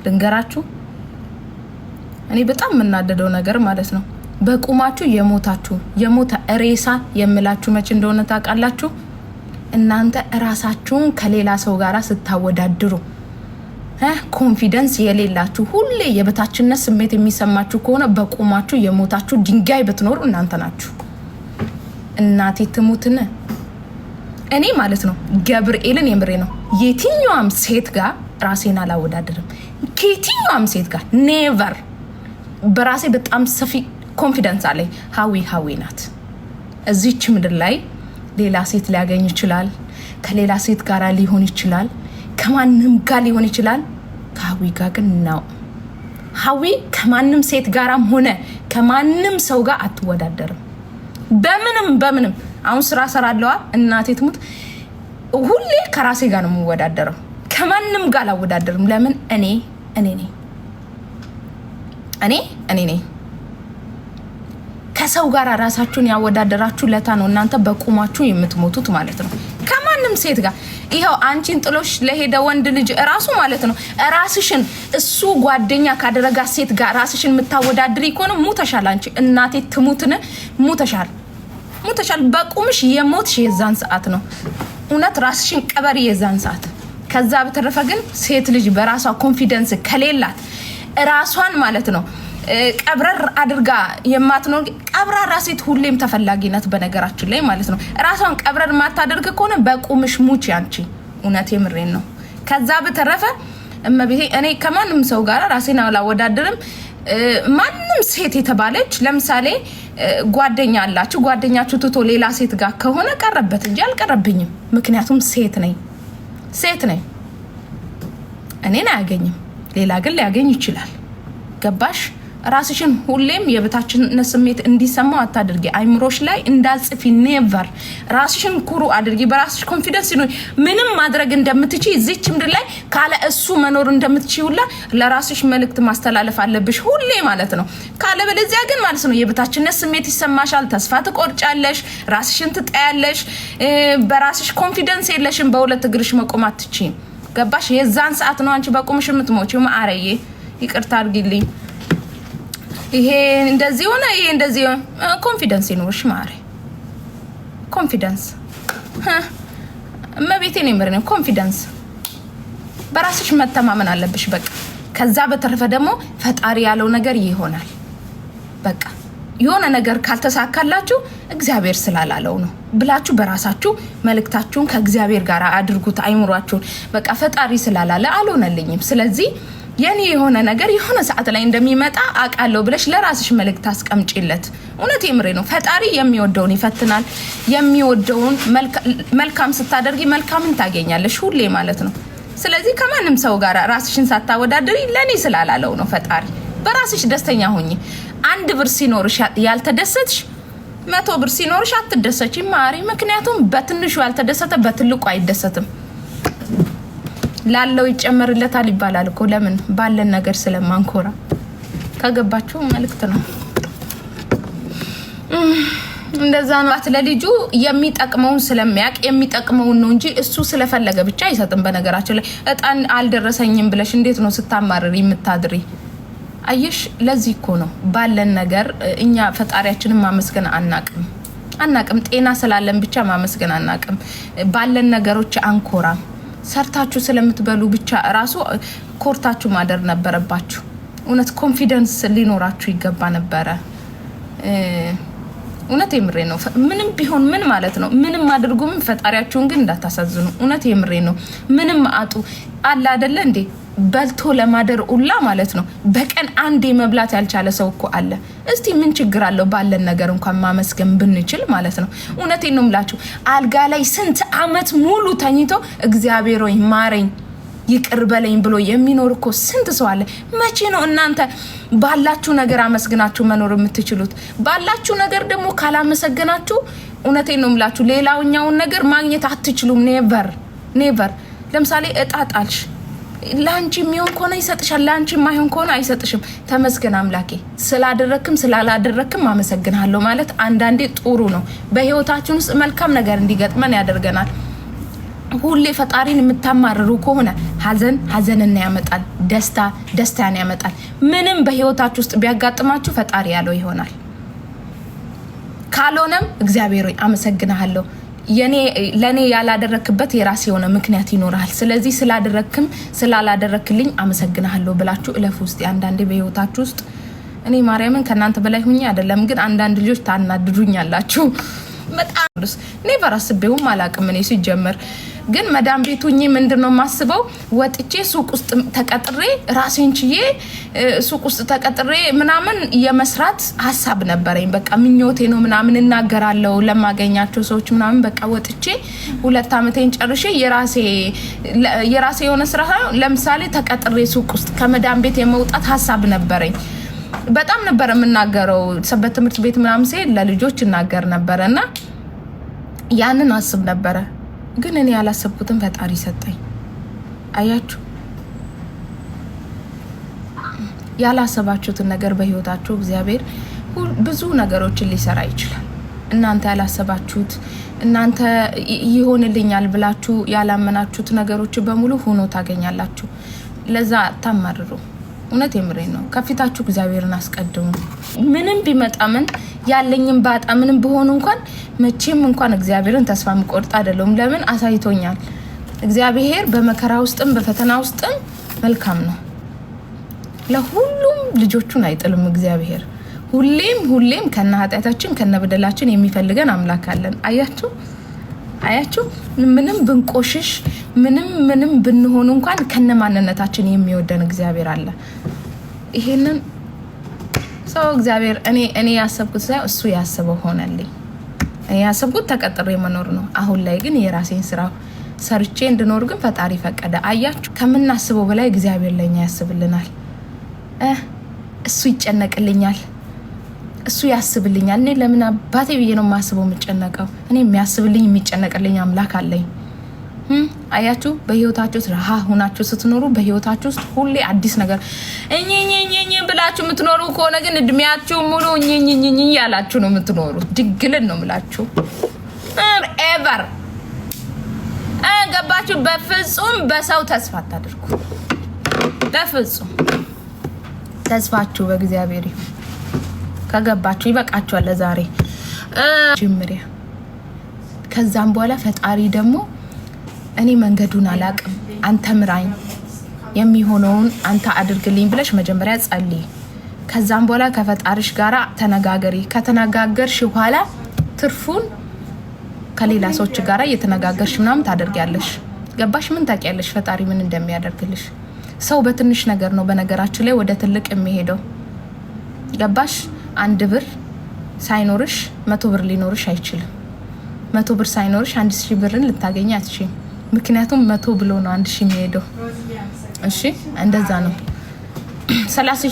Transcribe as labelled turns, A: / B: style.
A: ልንገራችሁ እኔ በጣም የምናደደው ነገር ማለት ነው በቁማችሁ የሞታችሁ የሞተ ሬሳ የምላችሁ መች እንደሆነ ታውቃላችሁ እናንተ ራሳችሁን ከሌላ ሰው ጋራ ስታወዳድሩ ኮንፊደንስ የሌላችሁ ሁሌ የበታችነት ስሜት የሚሰማችሁ ከሆነ በቁማችሁ የሞታችሁ ድንጋይ ብትኖሩ እናንተ ናችሁ እናቴ ትሙትን እኔ ማለት ነው ገብርኤልን የምሬ ነው የትኛውም ሴት ጋር ራሴን አላወዳድርም ከየትኛውም ሴት ጋር ኔቨር በራሴ በጣም ሰፊ ኮንፊደንስ አለኝ ሀዊ ናት እዚች ምድር ላይ ሌላ ሴት ሊያገኝ ይችላል ከሌላ ሴት ጋር ሊሆን ይችላል ከማንም ጋር ሊሆን ይችላል ከሀዊ ጋር ግን ነው ሀዊ ከማንም ሴት ጋራም ሆነ ከማንም ሰው ጋር አትወዳደርም በምንም አሁን ስራ ሰራለዋ እናቴ ትሙት ሁሌ ከራሴ ጋር ነው የምወዳደረው ከማንም ጋር አላወዳደርም ለምን እኔ ነኝ ከሰው ጋር ራሳችሁን ያወዳደራችሁ ለታ ነው እናንተ በቁማችሁ የምትሞቱት ማለት ነው ከማንም ሴት ጋር ይሄው አንቺን ጥሎሽ ለሄደ ወንድ ልጅ ራሱ ማለት ነው ራስሽን እሱ ጓደኛ ካደረጋ ሴት ጋር ራስሽን የምታወዳድሪ ከሆነ ሙተሻል አንቺ እናቴ ትሙትን ሙተሻል በቁምሽ የሞትሽ የዛን ሰዓት ነው እውነት ራስሽን ቀበሪ የዛን ሰዓት ከዛ በተረፈ ግን ሴት ልጅ በራሷ ኮንፊደንስ ከሌላት ራሷን ማለት ነው ቀብረር አድርጋ የማትኖር ቀብራራ ሴት ሁሌም ተፈላጊነት በነገራችን ላይ ማለት ነው ራሷን ቀብረር ማታደርግ ከሆነ በቁምሽ ሙቺ አንቺ እውነት የምሬን ነው ከዛ በተረፈ እመቤቴ እኔ ከማንም ሰው ጋር ራሴን አላወዳድርም ማንም ሴት የተባለች ለምሳሌ ጓደኛ አላችሁ ጓደኛችሁ ትቶ ሌላ ሴት ጋር ከሆነ ቀረበት እንጂ አልቀረብኝም ምክንያቱም ሴት ነኝ እኔን አያገኝም ሌላ ግን ሊያገኝ ይችላል ገባሽ ራስሽን ሁሌም የበታችነት ስሜት እንዲሰማው አታድርጊ አይምሮሽ ላይ እንዳጽፊ ኔቨር ራስሽን ኩሩ አድርጊ በራስሽ ኮንፊደንስ ነው ምንም ማድረግ እንደምትችይ እዚች ምድር ላይ ካለ እሱ መኖር እንደምትችይ ሁላ ለራስሽ መልእክት ማስተላለፍ አለብሽ ሁሌ ማለት ነው ካለ በለዚያ ግን ማለት ነው የበታችነት ስሜት ይሰማሻል ተስፋ ትቆርጫለሽ ራስሽን ትጠያለሽ በራስሽ ኮንፊደንስ የለሽም በሁለት እግርሽ መቆም አትችይም ገባሽ የዛን ሰዓት ነው አንቺ በቁምሽ የምትሞቺው ማአረዬ ይቅርታ አድርጊልኝ ይሄ እንደዚህ ሆነ ይሄ እንደዚህ ኮንፊደንስ ይኖርሽ ማሪ ኮንፊደንስ መቤቴ ነው ምርነ ኮንፊደንስ በራስሽ መተማመን አለብሽ በቃ ከዛ በተረፈ ደግሞ ፈጣሪ ያለው ነገር ይሆናል በቃ የሆነ ነገር ካልተሳካላችሁ እግዚአብሔር ስላላለው ነው ብላችሁ በራሳችሁ መልእክታችሁን ከእግዚአብሔር ጋር አድርጉት አይምሯችሁን በቃ ፈጣሪ ስላላለ አልሆነልኝም ስለዚህ የኔ የሆነ ነገር የሆነ ሰዓት ላይ እንደሚመጣ አቃለው ብለሽ ለራስሽ መልእክት አስቀምጪለት እውነት የምሬ ነው ፈጣሪ የሚወደውን ይፈትናል የሚወደውን መልካም ስታደርጊ መልካምን ታገኛለሽ ሁሌ ማለት ነው ስለዚህ ከማንም ሰው ጋር ራስሽን ሳታወዳድሪ ለኔ ስላላለው ነው ፈጣሪ በራስሽ ደስተኛ ሆኚ አንድ ብር ሲኖርሽ ያልተደሰትሽ 100 ብር ሲኖርሽ አትደሰቺ ማሪ ምክንያቱም በትንሹ ያልተደሰተ በትልቁ አይደሰትም ላለው ይጨመርለታል ይባላል እኮ ለምን ባለን ነገር ስለማንኮራ ከገባችሁ መልእክት ነው እንደዛ ነው ለልጁ የሚጠቅመውን ስለሚያቅ የሚጠቅመውን ነው እንጂ እሱ ስለፈለገ ብቻ አይሰጥም በነገራችን ላይ እጣን አልደረሰኝም ብለሽ እንዴት ነው ስታማርሪ የምታድሪ አይሽ ለዚህ እኮ ነው ባለን ነገር እኛ ፈጣሪያችንን ማመስገን አናቅም ጤና ስላለን ብቻ ማመስገን አናቅም ባለን ነገሮች አንኮራ ሰርታችሁ ስለምትበሉ ብቻ ራሱ ኮርታችሁ ማደር ነበረባችሁ እውነት ኮንፊደንስ ሊኖራችሁ ይገባ ነበር እውነት የምሬ ነው ምንም ቢሆን ምን ማለት ነው ምንም አድርጉም ፈጣሪያችሁን ግን እንዳታሳዝኑ እውነት የምሬ ነው ምንም አጡ አላ አይደለ እንዴ በልቶ ለማደር ኡላ ማለት ነው በቀን አንዴ መብላት ያልቻለ ሰው እኮ አለ እስቲ ምን ችግር አለው ባለን ነገር እንኳን ማመስገን ብንችል ማለት ነው እውነቴን ነው ምላችሁ አልጋ ላይ ስንት አመት ሙሉ ተኝቶ እግዚአብሔር ሆይ ማረኝ ይቅር በለኝ ብሎ የሚኖር እኮ ስንት ሰው አለ መቼ ነው እናንተ ባላችሁ ነገር አመስግናችሁ መኖር የምትችሉት ባላችሁ ነገር ደግሞ ካላመሰገናችሁ እውነቴን ነው ምላችሁ ሌላውኛውን ነገር ማግኘት አትችሉም ኔቨር ለምሳሌ እጣጣልሽ ላንቺ የሚሆን ከሆነ ይሰጥሻል ላንቺ የማይሆን ከሆነ አይሰጥሽም ተመስገን አምላኬ ስላደረክም ስላላደረክም አመሰግናለሁ ማለት አንዳንዴ ጥሩ ነው በህይወታችን ውስጥ መልካም ነገር እንዲገጥመን ያደርገናል ሁሌ ፈጣሪን የምታማርሩ ከሆነ ሀዘንን ያመጣል፣ ደስታን ያመጣል። ምንም በህይወታችሁ ውስጥ ቢያጋጥማችሁ ፈጣሪ ያለው ይሆናል። ካልሆነም እግዚአብሔር አመሰግናለሁ ለኔ ያላደረክበት የራስ የሆነ ምክንያት ይኖራል። ስለዚህ ስላደረክም ስላላደረክልኝ አመሰግናለሁ ብላችሁ እለፉ። ውስጥ አንዳንዴ በህይወታችሁ ውስጥ እኔ ማርያምን ከናንተ በላይ ሁኚ አይደለም፣ ግን አንዳንድ ልጆች ታናድዱኛላችሁ በጣም ኔቨር አስቤውም አላቅም። እኔ ሲጀመር ግን መዳም ቤቱኝ ምንድነው ማስበው ወጥቼ ሱቅ ውስጥ ተቀጥሬ ራሴን ችዬ ሱቅ ውስጥ ተቀጥሬ ምናምን የመስራት ሐሳብ ነበረኝ። በቃ ምኞቴ ነው ምናምን እናገራለሁ ለማገኛቸው ሰዎች ምናምን በቃ ወጥቼ 2 አመቴን ጨርሼ የራሴ የሆነ ስራ ለምሳሌ ተቀጥሬ ሱቅ ውስጥ ከመዳም ቤት የመውጣት ሐሳብ ነበረኝ። በጣም ነበር የምናገረው ሰበት ትምህርት ቤት ምናምን ሲሄድ ለልጆች እናገር ነበርና ያንን አስብ ነበር። ግን እኔ ያላሰብኩትን ፈጣሪ ሰጠኝ። አያችሁ ያላሰባችሁትን ነገር በህይወታችሁ እግዚአብሔር ብዙ ነገሮችን ሊሰራ ይችላል። እናንተ ያላሰባችሁት እናንተ ይሆንልኛል ብላችሁ ያላመናችሁት ነገሮች በሙሉ ሆኖ ታገኛላችሁ። ለዛ ታማርሩ። እውነት የምሬን ነው። ከፊታችሁ እግዚአብሔርን አስቀድሙ። ምንም ቢመጣ ምን ያለኝም ባጣ ምንም ቢሆን እንኳን መቼም እንኳን እግዚአብሔርን ተስፋ መቆርጥ አይደለም። ለምን አሳይቶኛል። እግዚአብሔር በመከራ ውስጥም በፈተና ውስጥም መልካም ነው። ለሁሉም ልጆቹን አይጥልም። እግዚአብሔር ሁሌም ከነ ኃጢአታችን ከነ በደላችን የሚፈልገን አምላክ አለን። አያችሁ ምንም ብንቆሽሽ ምንም ብንሆን እንኳን ከነ ማንነታችን የሚወደን እግዚአብሔር አለ። ይሄንን ሰው እግዚአብሔር እኔ ያሰብኩት ሳይሆን እሱ ያሰበው ሆነልኝ። እኔ ያሰብኩት ተቀጥሬ መኖር ነው። አሁን ላይ ግን የራሴን ስራ ሰርቼ እንድኖር ግን ፈጣሪ ፈቀደ። አያችሁ ከምናስበው በላይ እግዚአብሔር ለኛ ያስብልናል። እሱ ይጨነቅልኛል፣ እሱ ያስብልኛል። እኔ ለምን አባቴ ብዬ ነው ማስበው የምጨነቀው? እኔ የሚያስብልኝ የሚጨነቅልኝ አምላክ አለኝ። አያችሁ በህይወታችሁ ረሃ ሆናችሁ ስትኖሩ በህይወታችሁ ውስጥ ሁሌ አዲስ ነገር እኝኝኝኝ ብላችሁ የምትኖሩ ከሆነ ግን እድሜያችሁ ሙሉ እኝኝኝኝ ያላችሁ ነው የምትኖሩት። ድግልን ነው የምላችሁ ኤቨር ገባችሁ? በፍጹም በሰው ተስፋ አታድርጉ። በፍጹም ተስፋችሁ በእግዚአብሔር ይሁን። ከገባችሁ ይበቃችኋል ለዛሬ ጅምሪያ። ከዛም በኋላ ፈጣሪ ደግሞ እኔ መንገዱን አላቅም አንተ ምራኝ የሚሆነውን አንተ አድርግልኝ ብለሽ መጀመሪያ ጸልይ። ከዛም በኋላ ከፈጣሪሽ ጋራ ተነጋገሪ። ከተነጋገርሽ በኋላ ትርፉን ከሌላ ሰዎች ጋራ እየተነጋገርሽ ምናምን ታደርጊያለሽ። ገባሽ? ምን ታውቂያለሽ ፈጣሪ ምን እንደሚያደርግልሽ? ሰው በትንሽ ነገር ነው በነገራችን ላይ ወደ ትልቅ የሚሄደው። ገባሽ? 1 ብር ሳይኖርሽ 100 ብር ሊኖርሽ አይችልም። 100 ብር ሳይኖርሽ 1000 ብርን ልታገኝ አትችይም። ምክንያቱም 100 ብሎ ነው 1000 የሚሄደው። እሺ እንደዛ ነው። 30